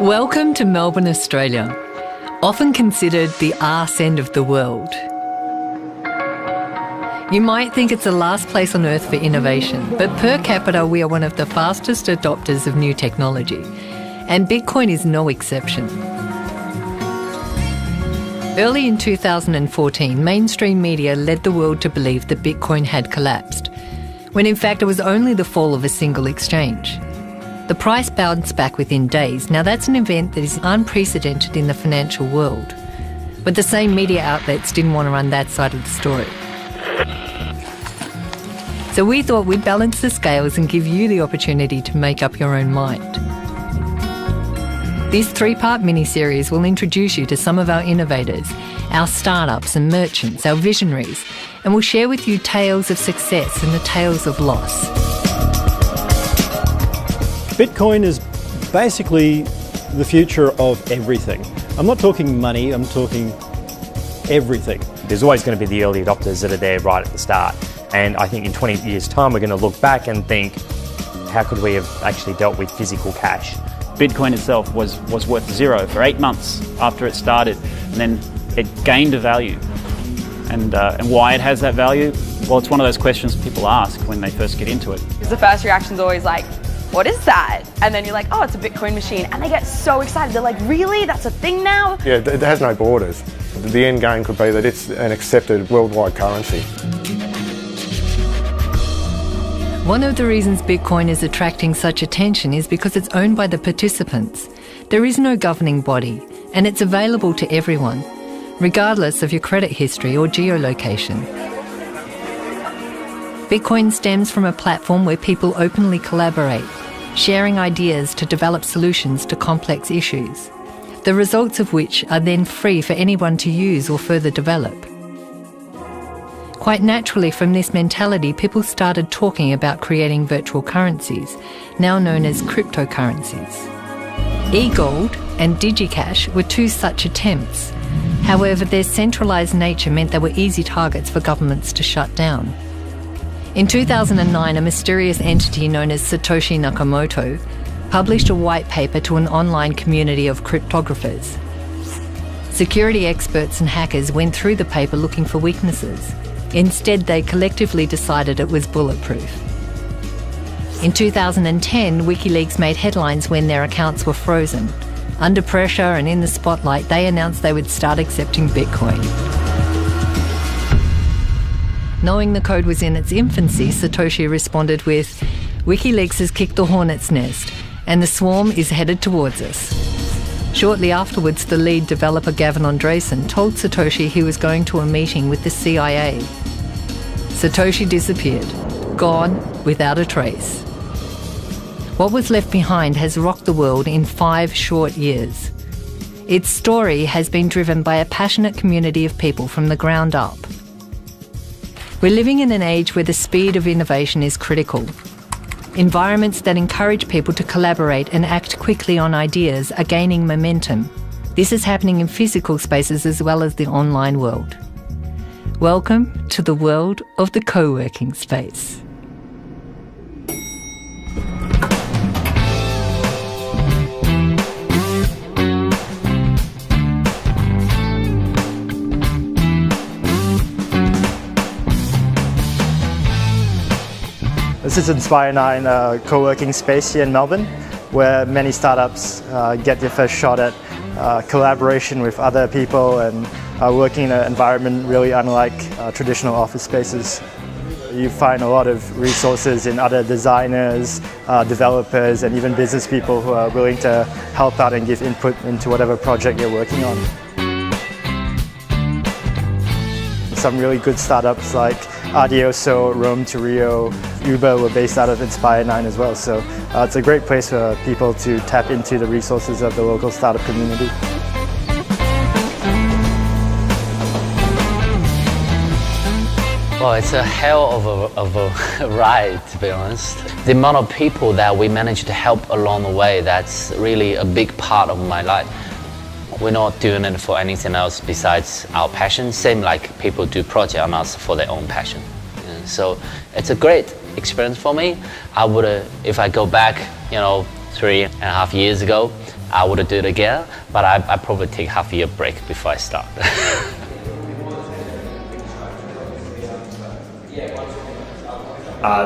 Welcome to Melbourne, Australia, often considered the arse end of the world. You might think it's the last place on earth for innovation, but per capita we are one of the fastest adopters of new technology, and Bitcoin is no exception. Early in 2014, mainstream media led the world to believe that Bitcoin had collapsed, when in fact it was only the fall of a single exchange. The price bounced back within days. Now that's an event that is unprecedented in the financial world. But the same media outlets didn't want to run that side of the story. So we thought we'd balance the scales and give you the opportunity to make up your own mind. This three-part mini-series will introduce you to some of our innovators, our startups and merchants, our visionaries, and we'll share with you tales of success and the tales of loss. Bitcoin is basically the future of everything. I'm not talking money, I'm talking everything. There's always going to be the early adopters that are there right at the start. And I think in 20 years' time, we're going to look back and think, how could we have actually dealt with physical cash? Bitcoin itself was worth zero for 8 months after it started, and then it gained a value. And why it has that value? Well, it's one of those questions people ask when they first get into it. The first reaction is always like, what is that? And then you're like, oh, it's a Bitcoin machine. And they get so excited. They're like, really? That's a thing now? Yeah, it has no borders. The end game could be that it's an accepted worldwide currency. One of the reasons Bitcoin is attracting such attention is because it's owned by the participants. There is no governing body, and it's available to everyone, regardless of your credit history or geolocation. Bitcoin stems from a platform where people openly collaborate, sharing ideas to develop solutions to complex issues, the results of which are then free for anyone to use or further develop. Quite naturally, from this mentality, people started talking about creating virtual currencies, now known as cryptocurrencies. E-gold and DigiCash were two such attempts. However, their centralised nature meant they were easy targets for governments to shut down. In 2009, a mysterious entity known as Satoshi Nakamoto published a white paper to an online community of cryptographers. Security experts and hackers went through the paper looking for weaknesses. Instead, they collectively decided it was bulletproof. In 2010, WikiLeaks made headlines when their accounts were frozen. Under pressure and in the spotlight, they announced they would start accepting Bitcoin. Knowing the code was in its infancy, Satoshi responded with, "WikiLeaks has kicked the hornet's nest, and the swarm is headed towards us." Shortly afterwards, the lead developer Gavin Andresen told Satoshi he was going to a meeting with the CIA. Satoshi disappeared, gone without a trace. What was left behind has rocked the world in 5 short years. Its story has been driven by a passionate community of people from the ground up. We're living in an age where the speed of innovation is critical. Environments that encourage people to collaborate and act quickly on ideas are gaining momentum. This is happening in physical spaces as well as the online world. Welcome to the world of the co-working space. This is Inspire 9, a co-working space here in Melbourne, where many startups get their first shot at collaboration with other people and working in an environment really unlike traditional office spaces. You find a lot of resources in other designers, developers, and even business people who are willing to help out and give input into whatever project you're working on. Some really good startups like Adioso, Rome to Rio, Uber were based out of Inspire 9 as well, so it's a great place for people to tap into the resources of the local startup community. Well, it's a hell of a ride, to be honest. The amount of people that we managed to help along the way, that's really a big part of my life. We're not doing it for anything else besides our passion, same like people do project on us for their own passion. So it's a great experience for me. I would, if I go back, 3.5 years ago, I would do it again, but I probably take half a year break before I start.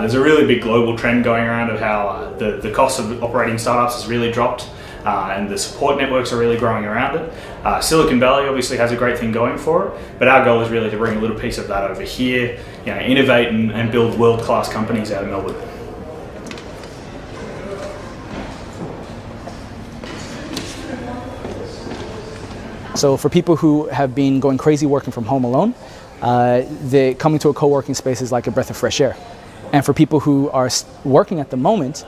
There's a really big global trend going around of how the cost of operating startups has really dropped, and the support networks are really growing around it. Silicon Valley obviously has a great thing going for it, but our goal is really to bring a little piece of that over here, innovate and build world-class companies out of Melbourne. So for people who have been going crazy working from home alone, coming to a co-working space is like a breath of fresh air. And for people who are working at the moment,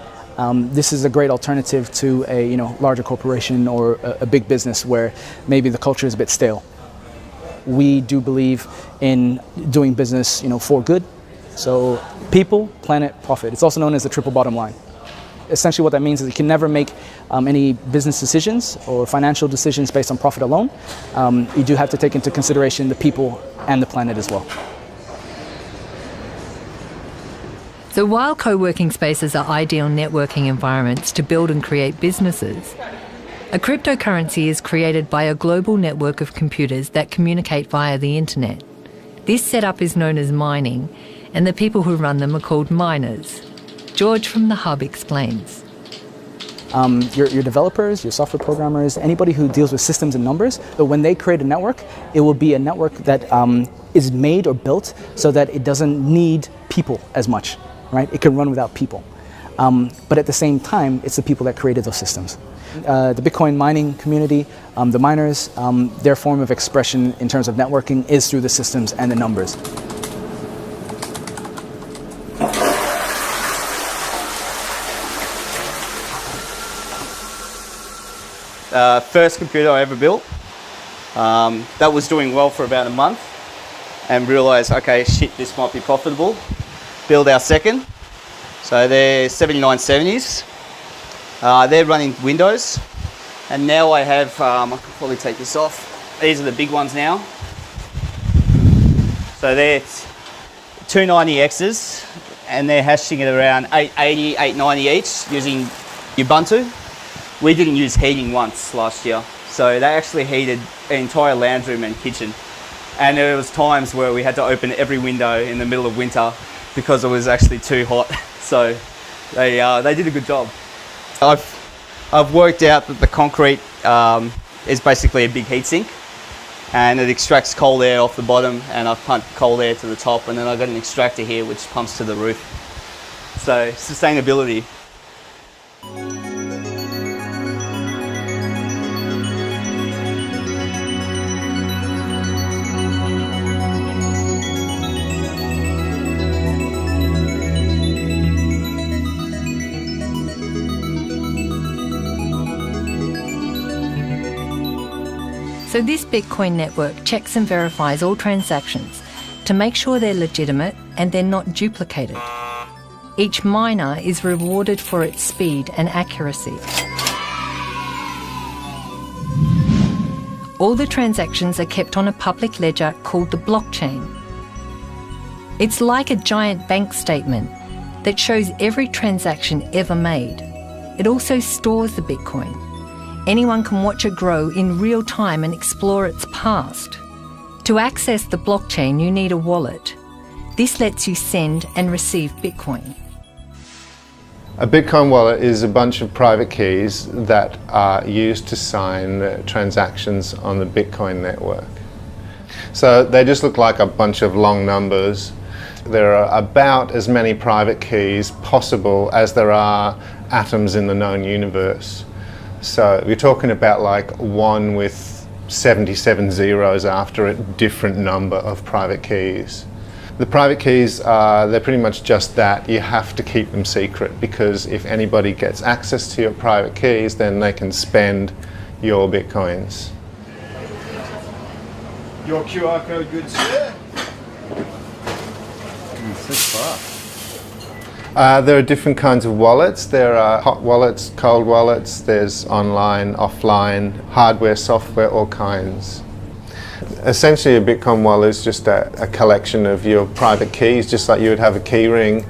this is a great alternative to a larger corporation or a big business where maybe the culture is a bit stale. We do believe in doing business for good. So people, planet, profit. It's also known as the triple bottom line. Essentially what that means is you can never make any business decisions or financial decisions based on profit alone. You do have to take into consideration the people and the planet as well. So while co-working spaces are ideal networking environments to build and create businesses, a cryptocurrency is created by a global network of computers that communicate via the internet. This setup is known as mining, and the people who run them are called miners. George from The Hub explains. Your developers, your software programmers, anybody who deals with systems and numbers, but when they create a network, it will be a network that is made or built so that it doesn't need people as much, right? It can run without people. But at the same time, it's the people that created those systems. The Bitcoin mining community, the miners, their form of expression in terms of networking is through the systems and the numbers. First computer I ever built. That was doing well for about a month and realised, okay, shit, this might be profitable. Build our second. So they're 7970s. They're running Windows. And now I have, I can probably take this off. These are the big ones now. So they're 290Xs and they're hashing at around 880, 890 each using Ubuntu. We didn't use heating once last year, so they actually heated an entire lounge room and kitchen. And there was times where we had to open every window in the middle of winter because it was actually too hot. So they did a good job. I've worked out that the concrete is basically a big heatsink, and it extracts cold air off the bottom, and I've pumped cold air to the top, and then I've got an extractor here which pumps to the roof. So sustainability. So this Bitcoin network checks and verifies all transactions to make sure they're legitimate and they're not duplicated. Each miner is rewarded for its speed and accuracy. All the transactions are kept on a public ledger called the blockchain. It's like a giant bank statement that shows every transaction ever made. It also stores the Bitcoin. Anyone can watch it grow in real time and explore its past. To access the blockchain, you need a wallet. This lets you send and receive Bitcoin. A Bitcoin wallet is a bunch of private keys that are used to sign transactions on the Bitcoin network. So they just look like a bunch of long numbers. There are about as many private keys possible as there are atoms in the known universe. So we're talking about like 1 with 77 zeros after a different number of private keys. The private keys, they're pretty much just that. You have to keep them secret, because if anybody gets access to your private keys, then they can spend your Bitcoins. Your QR code, good sir. So far. There are different kinds of wallets. There are hot wallets, cold wallets, there's online, offline, hardware, software, all kinds. Essentially a Bitcoin wallet is just a collection of your private keys, just like you would have a key ring.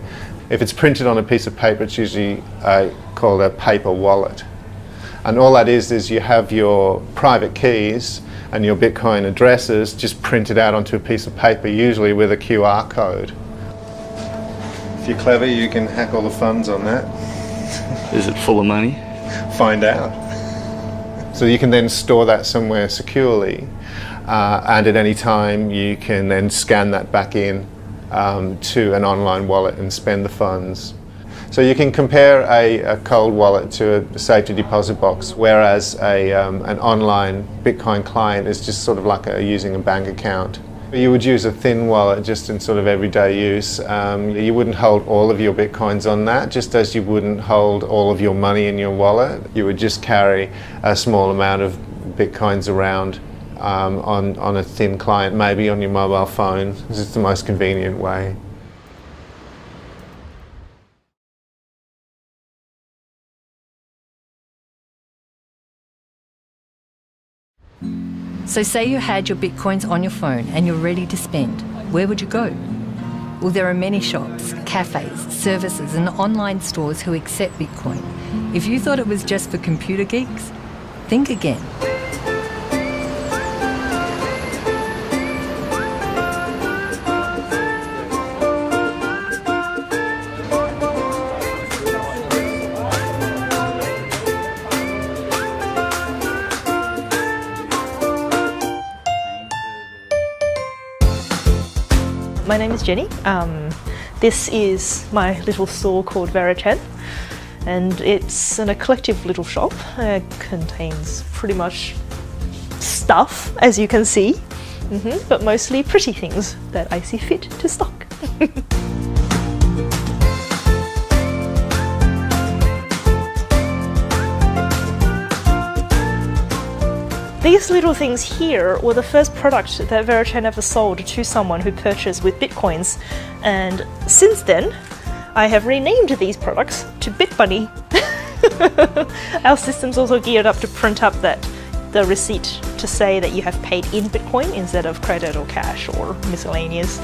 If it's printed on a piece of paper, it's usually called a paper wallet. And all that is you have your private keys and your Bitcoin addresses just printed out onto a piece of paper, usually with a QR code. If you're clever, you can hack all the funds on that. Is it full of money? Find out. So you can then store that somewhere securely, and at any time you can then scan that back in to an online wallet and spend the funds. So you can compare a cold wallet to a safety deposit box, whereas an online Bitcoin client is just sort of like using a bank account. You would use a thin wallet just in sort of everyday use. You wouldn't hold all of your Bitcoins on that, just as you wouldn't hold all of your money in your wallet. You would just carry a small amount of Bitcoins around on a thin client, maybe on your mobile phone. This is the most convenient way. So say you had your Bitcoins on your phone and you're ready to spend. Where would you go? Well, there are many shops, cafes, services and online stores who accept Bitcoin. If you thought it was just for computer geeks, think again. My name is Jenny. This is my little store called Verichen, and it's an eclectic little shop. It contains pretty much stuff, as you can see, but mostly pretty things that I see fit to stock. These little things here were the first product that Verichen ever sold to someone who purchased with Bitcoins, and since then I have renamed these products to BitBunny. Our system's also geared up to print up the receipt to say that you have paid in Bitcoin instead of credit or cash or miscellaneous.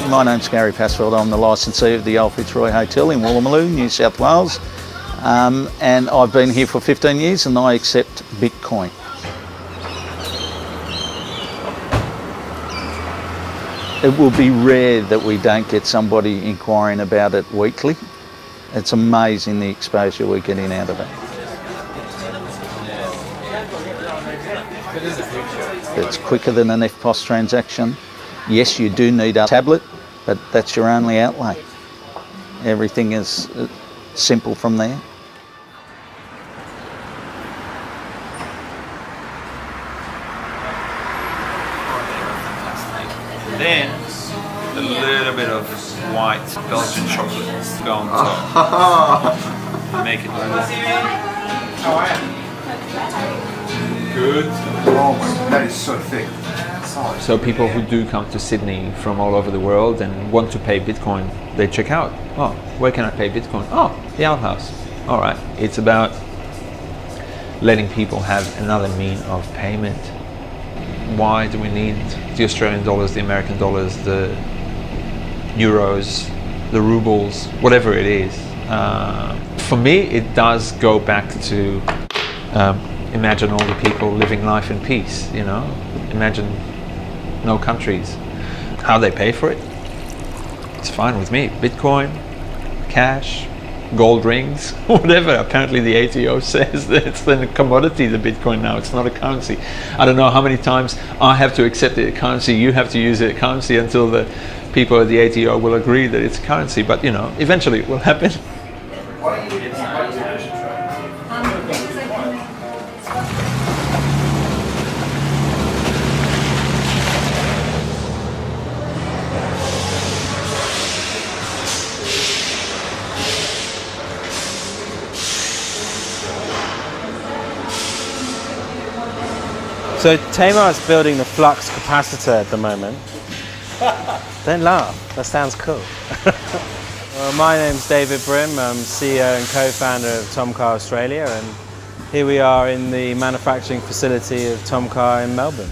My name's Gary Passfield. I'm the licensee of the Old Fitzroy Hotel in Woolloomooloo, New South Wales, and I've been here for 15 years and I accept Bitcoin. It will be rare that we don't get somebody inquiring about it weekly. It's amazing the exposure we're getting out of it. It's quicker than an EFTPOS transaction. Yes, you do need a tablet, but that's your only outlay. Everything is simple from there. Then a little bit of white Belgian chocolate go on top. Make it good. Oh my God, that is so thick. So people who do come to Sydney from all over the world and want to pay Bitcoin, they check out, oh, where can I pay Bitcoin? Oh, the outhouse. All right, it's about letting people have another mean of payment. Why do we need the Australian dollars, the American dollars, the euros, the rubles, whatever it is? For me, it does go back to imagine all the people living life in peace, you know? Imagine no countries. How they pay for it, it's fine with me. Bitcoin, cash, gold rings, whatever. Apparently the ATO says that it's a commodity, the Bitcoin now, it's not a currency. I don't know how many times I have to accept it a currency, you have to use it a currency until the people at the ATO will agree that it's a currency, but you know, eventually it will happen. So Tamar is building the flux capacitor at the moment. Don't laugh, that sounds cool. Well, my name's David Brim. I'm CEO and co-founder of Tom Car Australia, and here we are in the manufacturing facility of Tom Car in Melbourne.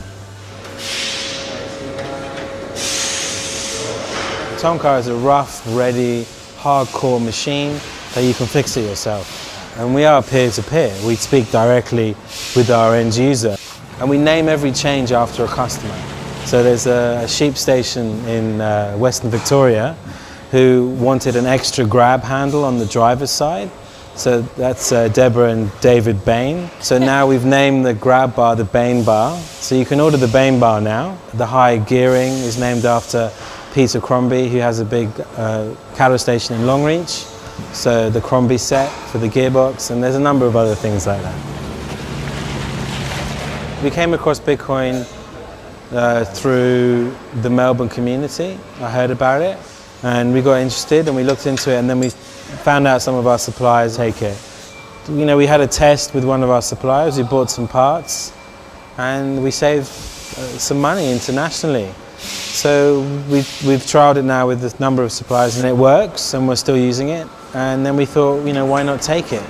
Tom Car is a rough, ready, hardcore machine that you can fix it yourself. And we are peer-to-peer. We speak directly with our end user. And we name every change after a customer. So there's a sheep station in Western Victoria who wanted an extra grab handle on the driver's side. So that's Deborah and David Bain. So now we've named the grab bar the Bain bar. So you can order the Bain bar now. The high gearing is named after Peter Crombie, who has a big cattle station in Longreach. So the Crombie set for the gearbox, and there's a number of other things like that. We came across Bitcoin through the Melbourne community. I heard about it and we got interested and we looked into it, and then we found out some of our suppliers take it. You know, we had a test with one of our suppliers. We bought some parts and we saved some money internationally. So we've trialled it now with a number of suppliers and it works, and we're still using it. And then we thought, you know, why not take it?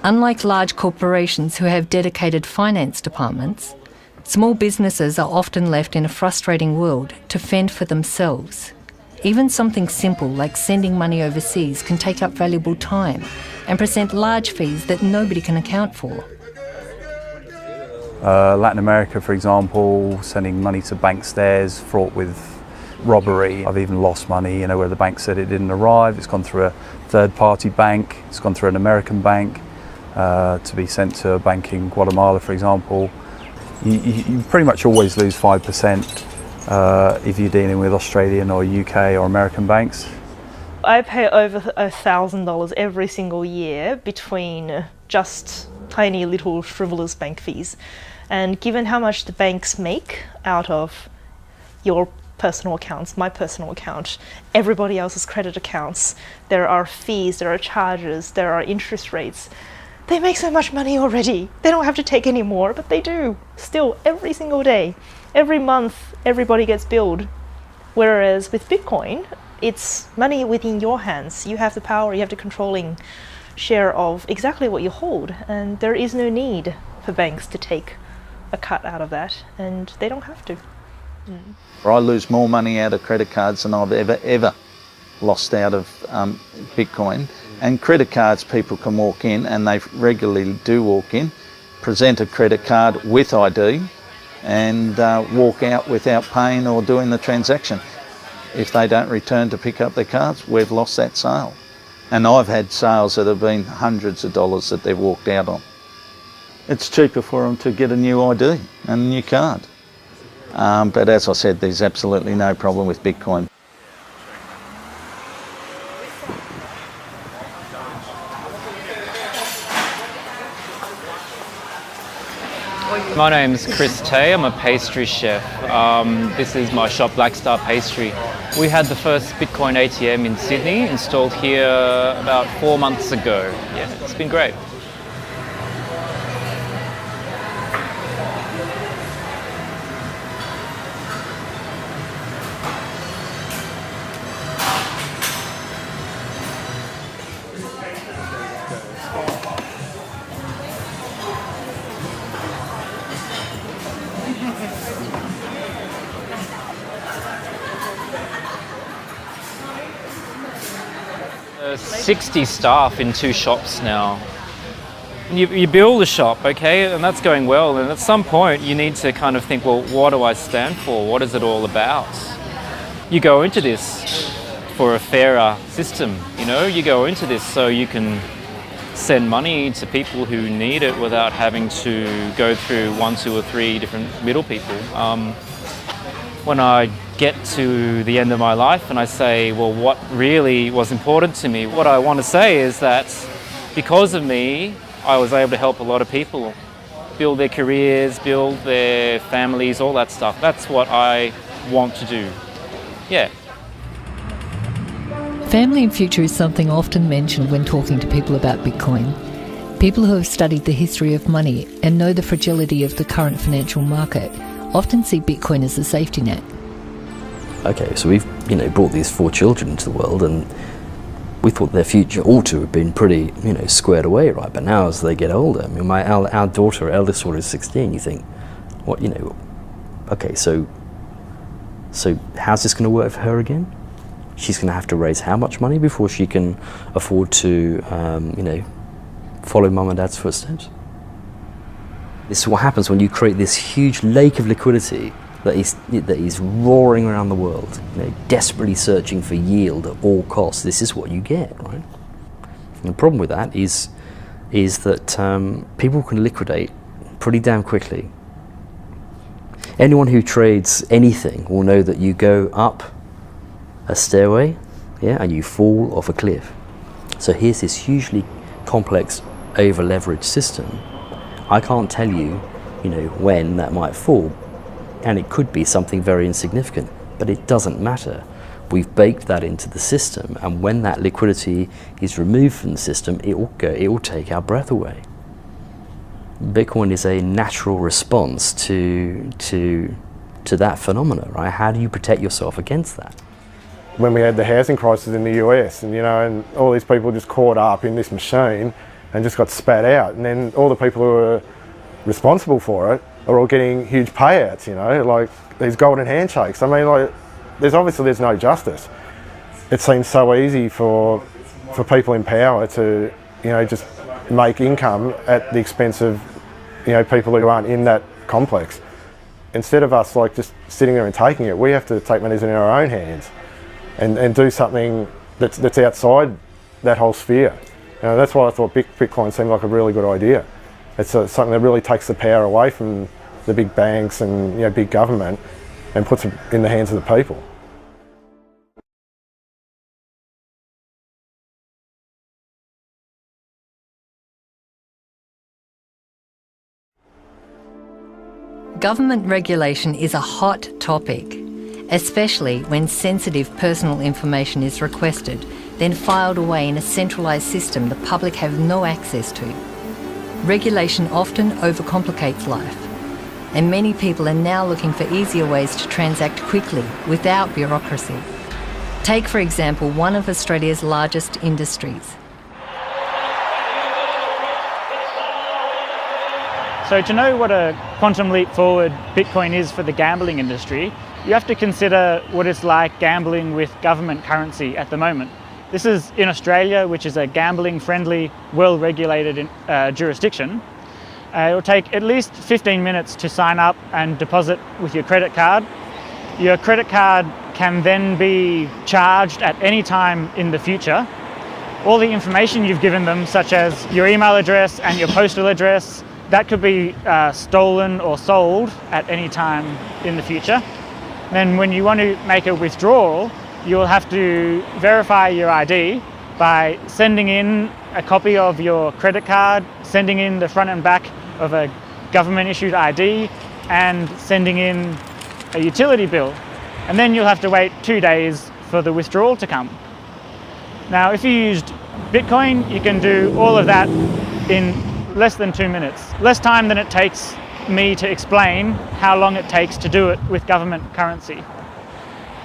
Unlike large corporations who have dedicated finance departments, small businesses are often left in a frustrating world to fend for themselves. Even something simple like sending money overseas can take up valuable time and present large fees that nobody can account for. Latin America, for example, sending money to bank stairs fraught with robbery. I've even lost money, you know, where the bank said it didn't arrive. It's gone through a third-party bank. It's gone through an American bank to be sent to a bank in Guatemala, for example. You pretty much always lose 5% if you're dealing with Australian or UK or American banks. I pay over $1,000 every single year between just tiny little frivolous bank fees. And given how much the banks make out of your personal accounts, my personal account, everybody else's credit accounts, there are fees, there are charges, there are interest rates. They make so much money already. They don't have to take any more, but they do. Still, every single day, every month, everybody gets billed. Whereas with Bitcoin, it's money within your hands. You have the power, you have the controlling share of exactly what you hold, and there is no need for banks to take a cut out of that, and they don't have to. I lose more money out of credit cards than I've ever lost out of Bitcoin. And credit cards, people can walk in, and they regularly do walk in, present a credit card with ID, and walk out without paying or doing the transaction. If they don't return to pick up their cards, we've lost that sale. And I've had sales that have been hundreds of dollars that they've walked out on. It's cheaper for them to get a new ID and a new card. But as I said, there's absolutely no problem with Bitcoin. My name's Chris Tay, I'm a pastry chef. This is my shop, Black Star Pastry. We had the first Bitcoin ATM in Sydney installed here about 4 months ago. Yeah, it's been great. There's 60 staff in 2 shops now. You build a shop, okay, and that's going well, and at some point you need to kind of think, well, what do I stand for? What is it all about? You go into this for a fairer system, you know? You go into this so you can send money to people who need it without having to go through 1, 2 or 3 different middle people. When I get to the end of my life and I say, well, what really was important to me, what I want to say is that because of me, I was able to help a lot of people build their careers, build their families, all that stuff. That's what I want to do. Yeah. Family and future is something often mentioned when talking to people about Bitcoin. People who have studied the history of money and know the fragility of the current financial market often see Bitcoin as a safety net. okay, so we've, you know, brought these 4 children into the world, and we thought their future ought to have been pretty, you know, squared away, right? But now as they get older, I mean, our daughter, eldest daughter, is 16. You think, what, you know, okay, so how's this going to work for her again? She's going to have to raise how much money before she can afford to, you know, follow mum and dad's footsteps? This is what happens when you create this huge lake of liquidity that is roaring around the world, you know, desperately searching for yield at all costs. This is what you get, right? And the problem with that is that people can liquidate pretty damn quickly. Anyone who trades anything will know that you go up a stairway, yeah, and you fall off a cliff. So here's this hugely complex, over-leveraged system. I can't tell you, you know, when that might fall, and it could be something very insignificant, but it doesn't matter. We've baked that into the system, and when that liquidity is removed from the system, it will take our breath away. Bitcoin is a natural response to that phenomenon, right? How do you protect yourself against that? When we had the housing crisis in the US, and you know, and all these people just caught up in this machine and just got spat out, and then all the people who were responsible for it are all getting huge payouts, you know, like these golden handshakes. I mean, like, there's no justice. It seems so easy for people in power to, you know, just make income at the expense of, you know, people who aren't in that complex. Instead of us like just sitting there and taking it, we have to take matters in our own hands and do something that's outside that whole sphere. You know, that's why I thought Bitcoin seemed like a really good idea. It's something that really takes the power away from the big banks and, you know, big government and puts it in the hands of the people. Government regulation is a hot topic, especially when sensitive personal information is requested, then filed away in a centralised system the public have no access to. Regulation often overcomplicates life, and many people are now looking for easier ways to transact quickly without bureaucracy. Take, for example, one of Australia's largest industries. So to know what a quantum leap forward Bitcoin is for the gambling industry, you have to consider what it's like gambling with government currency at the moment. This is in Australia, which is a gambling-friendly, well-regulated jurisdiction. It will take at least 15 minutes to sign up and deposit with your credit card. Your credit card can then be charged at any time in the future. All the information you've given them, such as your email address and your postal address, that could be stolen or sold at any time in the future. Then when you want to make a withdrawal, you'll have to verify your ID by sending in a copy of your credit card, sending in the front and back of a government-issued ID, and sending in a utility bill. And then you'll have to wait 2 days for the withdrawal to come. Now, if you used Bitcoin, you can do all of that in less than 2 minutes. Less time than it takes me to explain how long it takes to do it with government currency.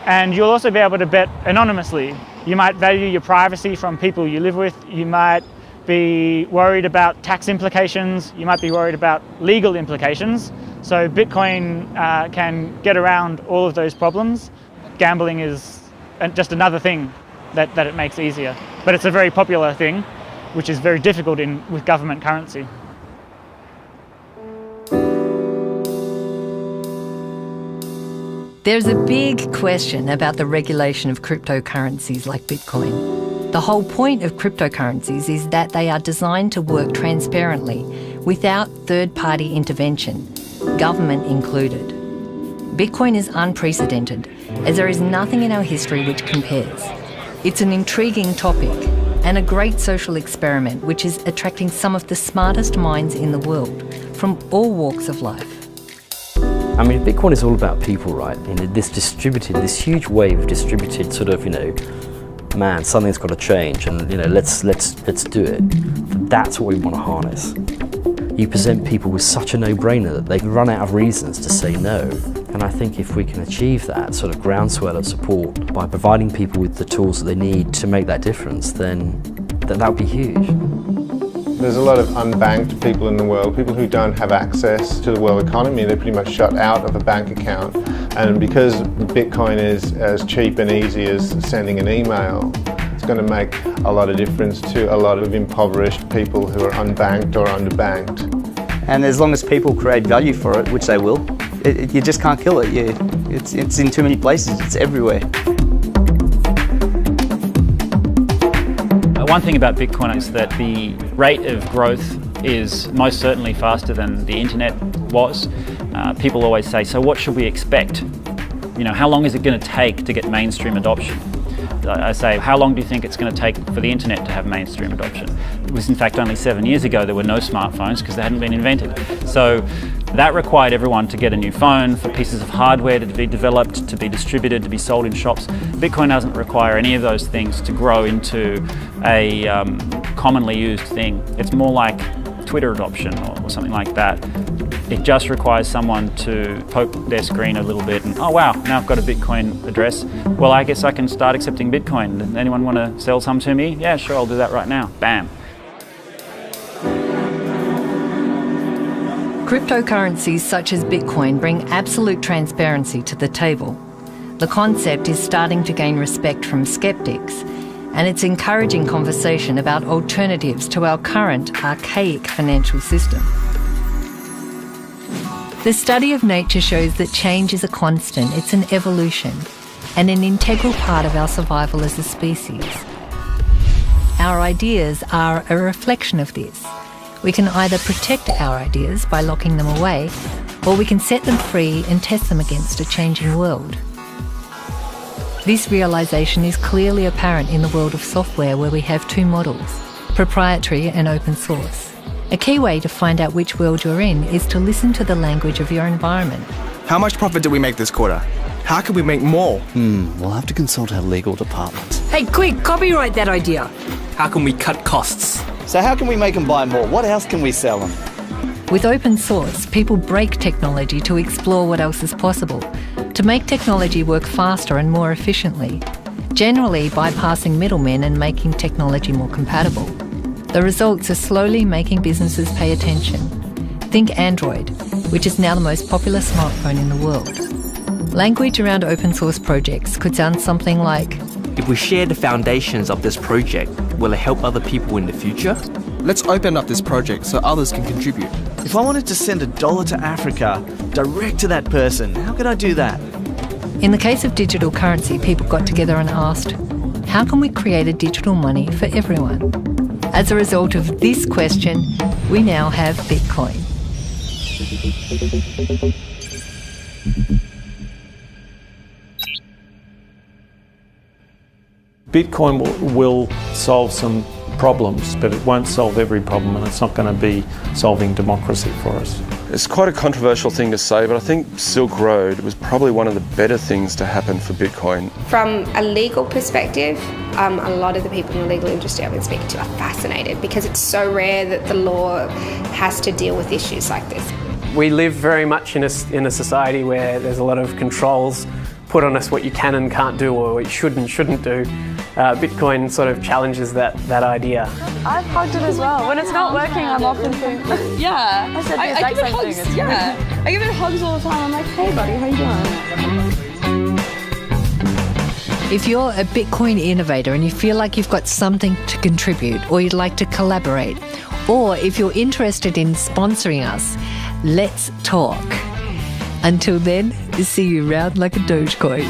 And you'll also be able to bet anonymously. You might value your privacy from people you live with. You might be worried about tax implications. You might be worried about legal implications. So Bitcoin can get around all of those problems. Gambling is just another thing that it makes easier. But it's a very popular thing, which is very difficult with government currency. There's a big question about the regulation of cryptocurrencies like Bitcoin. The whole point of cryptocurrencies is that they are designed to work transparently, without third-party intervention, government included. Bitcoin is unprecedented, as there is nothing in our history which compares. It's an intriguing topic, and a great social experiment which is attracting some of the smartest minds in the world from all walks of life. I mean, Bitcoin is all about people, right? You know, this huge wave of distributed sort of, you know, man, something's got to change, and you know, let's do it. That's what we want to harness. you present people with such a no-brainer that they run out of reasons to say no. And I think if we can achieve that sort of groundswell of support by providing people with the tools that they need to make that difference, then that would be huge. There's a lot of unbanked people in the world, people who don't have access to the world economy. They're pretty much shut out of a bank account. And because Bitcoin is as cheap and easy as sending an email, it's going to make a lot of difference to a lot of impoverished people who are unbanked or underbanked. And as long as people create value for it, which they will, you just can't kill it. It's in too many places, it's everywhere. One thing about Bitcoin is that the rate of growth is most certainly faster than the internet was. People always say, so what should we expect? You know, how long is it going to take to get mainstream adoption? I say, how long do you think it's going to take for the internet to have mainstream adoption? It was in fact only 7 years ago there were no smartphones because they hadn't been invented. So that required everyone to get a new phone, for pieces of hardware to be developed, to be distributed, to be sold in shops. Bitcoin doesn't require any of those things to grow into a commonly used thing. It's more like Twitter adoption or something like that. It just requires someone to poke their screen a little bit and, oh wow, now I've got a Bitcoin address. Well, I guess I can start accepting Bitcoin. Does anyone want to sell some to me? Yeah, sure, I'll do that right now. Bam. Cryptocurrencies such as Bitcoin bring absolute transparency to the table. The concept is starting to gain respect from skeptics, and it's encouraging conversation about alternatives to our current archaic financial system. The study of nature shows that change is a constant, it's an evolution, and an integral part of our survival as a species. Our ideas are a reflection of this. We can either protect our ideas by locking them away, or we can set them free and test them against a changing world. This realisation is clearly apparent in the world of software, where we have two models, proprietary and open source. A key way to find out which world you're in is to listen to the language of your environment. How much profit did we make this quarter? How can we make more? We'll have to consult our legal department. Hey, quick, copyright that idea. How can we cut costs? So how can we make them buy more? What else can we sell them? With open source, people break technology to explore what else is possible, to make technology work faster and more efficiently, generally bypassing middlemen and making technology more compatible. The results are slowly making businesses pay attention. Think Android, which is now the most popular smartphone in the world. Language around open source projects could sound something like, if we share the foundations of this project, will it help other people in the future? Let's open up this project so others can contribute. If I wanted to send $1 to Africa, direct to that person, how could I do that? In the case of digital currency, people got together and asked, how can we create a digital money for everyone? As a result of this question, we now have Bitcoin. Bitcoin will solve some problems, but it won't solve every problem, and it's not going to be solving democracy for us. It's quite a controversial thing to say, but I think Silk Road was probably one of the better things to happen for Bitcoin. From a legal perspective, a lot of the people in the legal industry I've been speaking to are fascinated because it's so rare that the law has to deal with issues like this. We live very much in a society where there's a lot of controls put on us, what you can and can't do or what you should and shouldn't do. Bitcoin sort of challenges that idea. I've hugged it as well. When it's not working, I'm often doing. Yeah, I said the exact same thing. It's yeah, I give it hugs all the time. I'm like, hey buddy, how you doing? If you're a Bitcoin innovator and you feel like you've got something to contribute or you'd like to collaborate, or if you're interested in sponsoring us, let's talk. Until then, see you round like a Dogecoin.